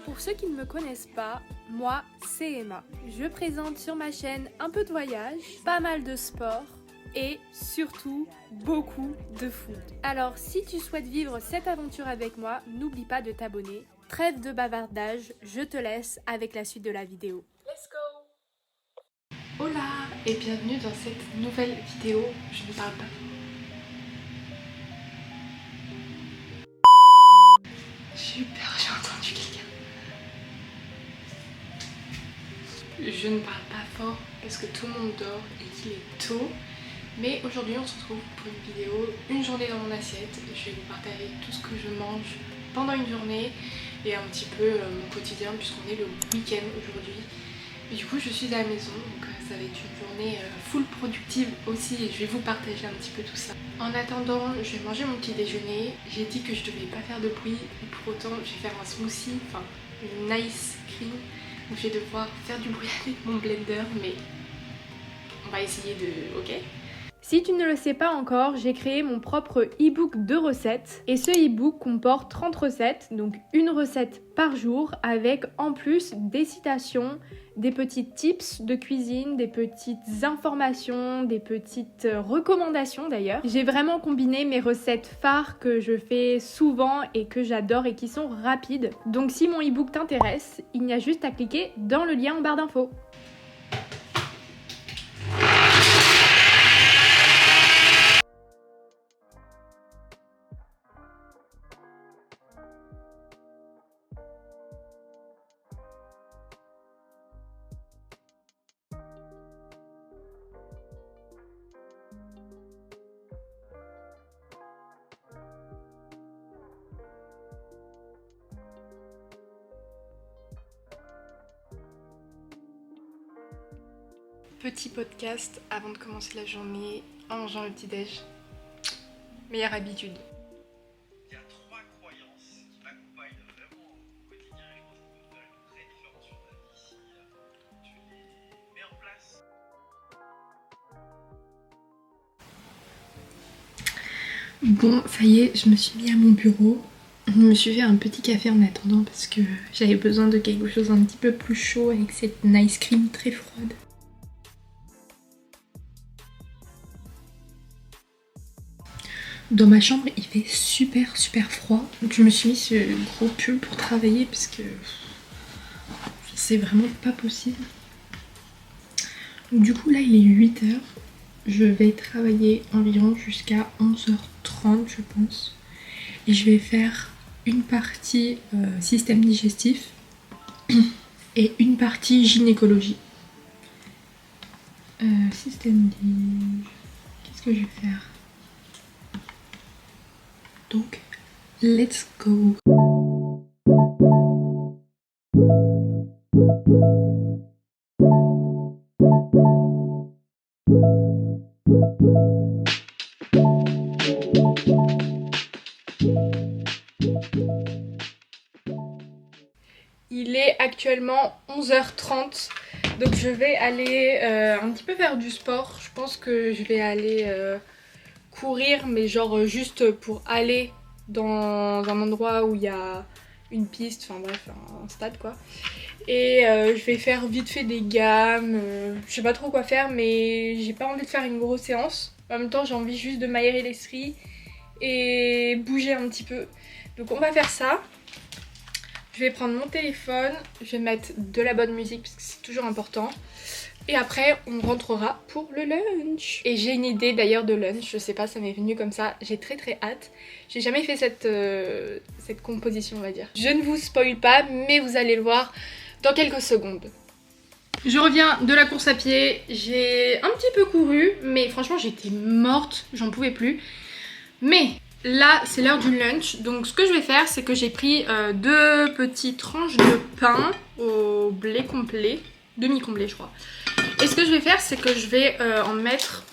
pour ceux qui ne me connaissent pas, moi c'est Emma. Je présente sur ma chaîne un peu de voyage, pas mal de sport et surtout beaucoup de food. Alors si tu souhaites vivre cette aventure avec moi, n'oublie pas de t'abonner. Trêve de bavardage, je te laisse avec la suite de la vidéo. Let's go! Hola et bienvenue dans cette nouvelle vidéo. Je ne parle pas. J'ai eu peur, j'ai entendu quelqu'un. Je ne parle pas fort parce que tout le monde dort et qu'il est tôt. Mais aujourd'hui on se retrouve pour une vidéo, une journée dans mon assiette. Je vais vous partager tout ce que je mange pendant une journée et un petit peu mon quotidien puisqu'on est le week-end aujourd'hui. Et du coup je suis à la maison, donc ça va être une journée full productive aussi et je vais vous partager un petit peu tout ça. En attendant, je vais manger mon petit déjeuner. J'ai dit que je devais pas faire de bruit, pour autant je vais faire un smoothie, enfin une ice cream. Donc je vais devoir faire du bruit avec mon blender, mais on va essayer de... ok ? Si tu ne le sais pas encore, j'ai créé mon propre e-book de recettes et ce e-book comporte 30 recettes, donc une recette par jour avec en plus des citations, des petits tips de cuisine, des petites informations, des petites recommandations d'ailleurs. J'ai vraiment combiné mes recettes phares que je fais souvent et que j'adore et qui sont rapides. Donc si mon e-book t'intéresse, il n'y a juste à cliquer dans le lien en barre d'infos. Petit podcast avant de commencer la journée en mangeant le petit-déj. Meilleure habitude. Il y a 3 croyances qui m'accompagnent vraiment au quotidien et je pense qu'ils peuvent faire une vraie différence sur ta vie si tu les mets en place. Bon, ça y est, je me suis mis à mon bureau. Je me suis fait un petit café en attendant parce que j'avais besoin de quelque chose un petit peu plus chaud avec cette ice cream très froide. Dans ma chambre, il fait super froid. Donc je me suis mis ce gros pull pour travailler parce que c'est vraiment pas possible. Donc, du coup là il est 8h. Je vais travailler environ jusqu'à 11h30 je pense. Et je vais faire une partie système digestif et une partie gynécologie. Système dig... Qu'est-ce que je vais faire ? Donc, let's go. Il est actuellement 11h30, donc je vais aller un petit peu faire du sport. Je pense que je vais aller courir, mais genre juste pour aller dans un endroit où il y a une piste, enfin bref, un stade quoi. Et je vais faire vite fait des gammes, je sais pas trop quoi faire, mais j'ai pas envie de faire une grosse séance. En même temps, j'ai envie juste de m'aérer l'esprit et bouger un petit peu. Donc on va faire ça. Je vais prendre mon téléphone, je vais mettre de la bonne musique parce que c'est toujours important. Et après, on rentrera pour le lunch. Et j'ai une idée d'ailleurs de lunch, je sais pas, ça m'est venu comme ça. J'ai très hâte. J'ai jamais fait cette composition, on va dire. Je ne vous spoil pas, mais vous allez le voir dans quelques secondes. Je reviens de la course à pied. J'ai un petit peu couru, mais franchement, j'étais morte, j'en pouvais plus. Mais là, c'est l'heure du lunch. Donc, ce que je vais faire, c'est que j'ai pris 2 petites tranches de pain au blé complet. Demi-complet, je crois. Et ce que je vais faire, c'est que je vais mettre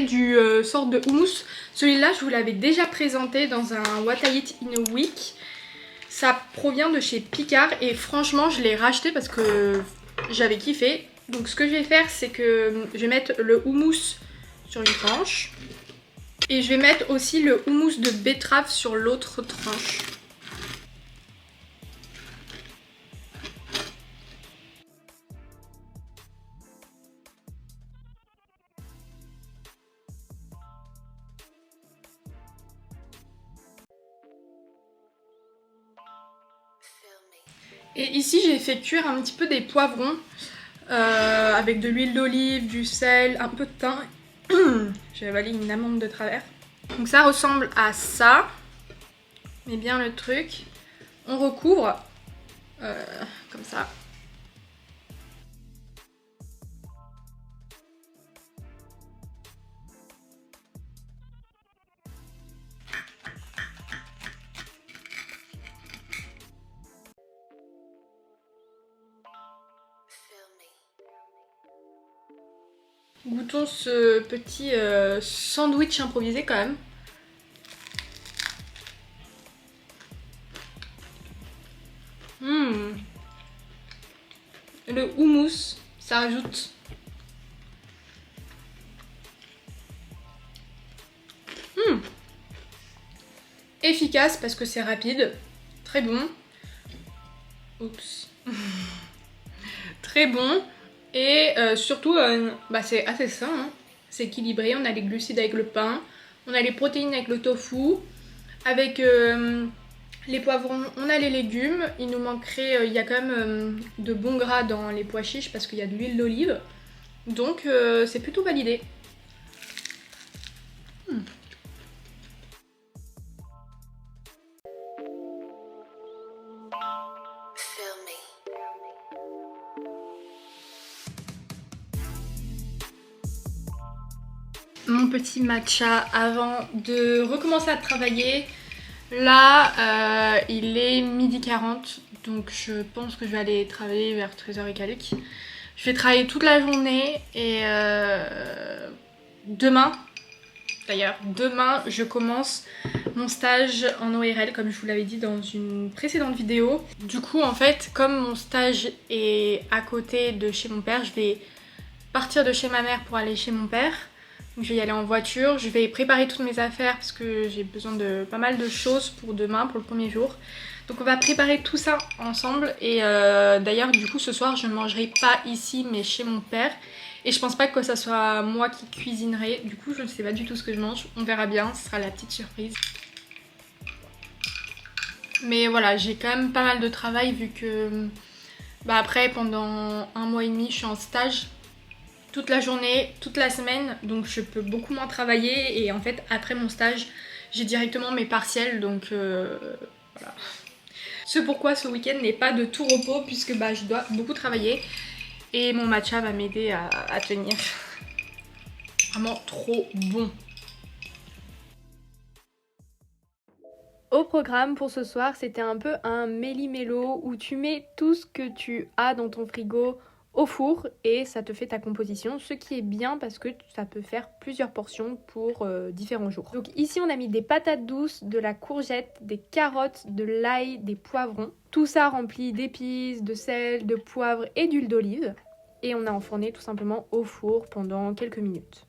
du sort de houmous. Celui-là, je vous l'avais déjà présenté dans un What I Eat in a Week. Ça provient de chez Picard et franchement, je l'ai racheté parce que j'avais kiffé. Donc ce que je vais faire, c'est que je vais mettre le houmous sur une tranche. Et je vais mettre aussi le houmous de betterave sur l'autre tranche. Et ici j'ai fait cuire un petit peu des poivrons avec de l'huile d'olive, du sel, un peu de thym. J'ai avalé une amande de travers. Donc ça ressemble à ça. Mais bien le truc. On recouvre comme ça. Goûtons ce petit sandwich improvisé quand même. Le houmous, ça rajoute efficace parce que c'est rapide, très bon. Oups. Très bon et surtout c'est assez sain, hein. C'est équilibré, on a les glucides avec le pain, on a les protéines avec le tofu, avec les poivrons, on a les légumes. Il nous manquerait, il y a quand même de bons gras dans les pois chiches parce qu'il y a de l'huile d'olive, donc c'est plutôt validé. Mon petit matcha avant de recommencer à travailler. Là, il est 12h40, donc je pense que je vais aller travailler vers 13h et quelques. Je vais travailler toute la journée et demain, je commence mon stage en ORL comme je vous l'avais dit dans une précédente vidéo. Du coup, en fait, comme mon stage est à côté de chez mon père, je vais partir de chez ma mère pour aller chez mon père. Donc, je vais y aller en voiture, je vais préparer toutes mes affaires parce que j'ai besoin de pas mal de choses pour demain, pour le premier jour. Donc on va préparer tout ça ensemble et d'ailleurs du coup ce soir je ne mangerai pas ici mais chez mon père. Et je pense pas que ça soit moi qui cuisinerai, du coup je ne sais pas du tout ce que je mange, on verra bien, ce sera la petite surprise. Mais voilà, j'ai quand même pas mal de travail vu que après pendant 1 mois et demi je suis en stage. Toute la journée, toute la semaine, donc je peux beaucoup moins travailler et en fait après mon stage j'ai directement mes partiels, donc voilà. Ce pourquoi ce week-end n'est pas de tout repos puisque je dois beaucoup travailler et mon matcha va m'aider à tenir. Vraiment trop bon. Au programme pour ce soir, c'était un peu un méli-mélo où tu mets tout ce que tu as dans ton frigo au four et ça te fait ta composition, ce qui est bien parce que ça peut faire plusieurs portions pour différents jours. Donc ici on a mis des patates douces, de la courgette, des carottes, de l'ail, des poivrons. Tout ça rempli d'épices, de sel, de poivre et d'huile d'olive. Et on a enfourné tout simplement au four pendant quelques minutes.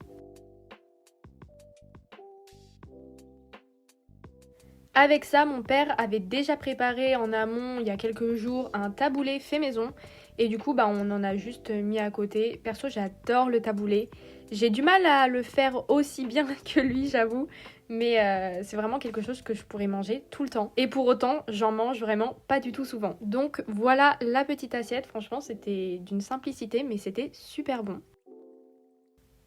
Avec ça, mon père avait déjà préparé en amont il y a quelques jours un taboulé fait maison. Et du coup, on en a juste mis à côté. Perso, j'adore le taboulé. J'ai du mal à le faire aussi bien que lui, j'avoue. Mais c'est vraiment quelque chose que je pourrais manger tout le temps. Et pour autant, j'en mange vraiment pas du tout souvent. Donc voilà la petite assiette. Franchement, c'était d'une simplicité, mais c'était super bon.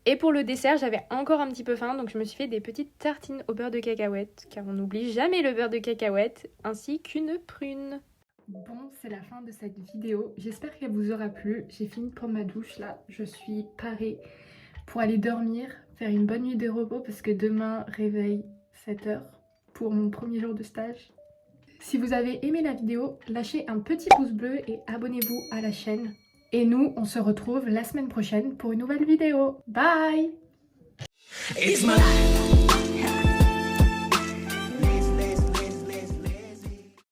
Et pour le dessert, j'avais encore un petit peu faim, donc je me suis fait des petites tartines au beurre de cacahuète, car on n'oublie jamais le beurre de cacahuète, ainsi qu'une prune. Bon, c'est la fin de cette vidéo. J'espère qu'elle vous aura plu. J'ai fini de prendre ma douche là. Je suis parée pour aller dormir, faire une bonne nuit de repos parce que demain, réveil 7h pour mon premier jour de stage. Si vous avez aimé la vidéo, lâchez un petit pouce bleu et abonnez-vous à la chaîne. Et nous, on se retrouve la semaine prochaine pour une nouvelle vidéo. Bye! It's my life.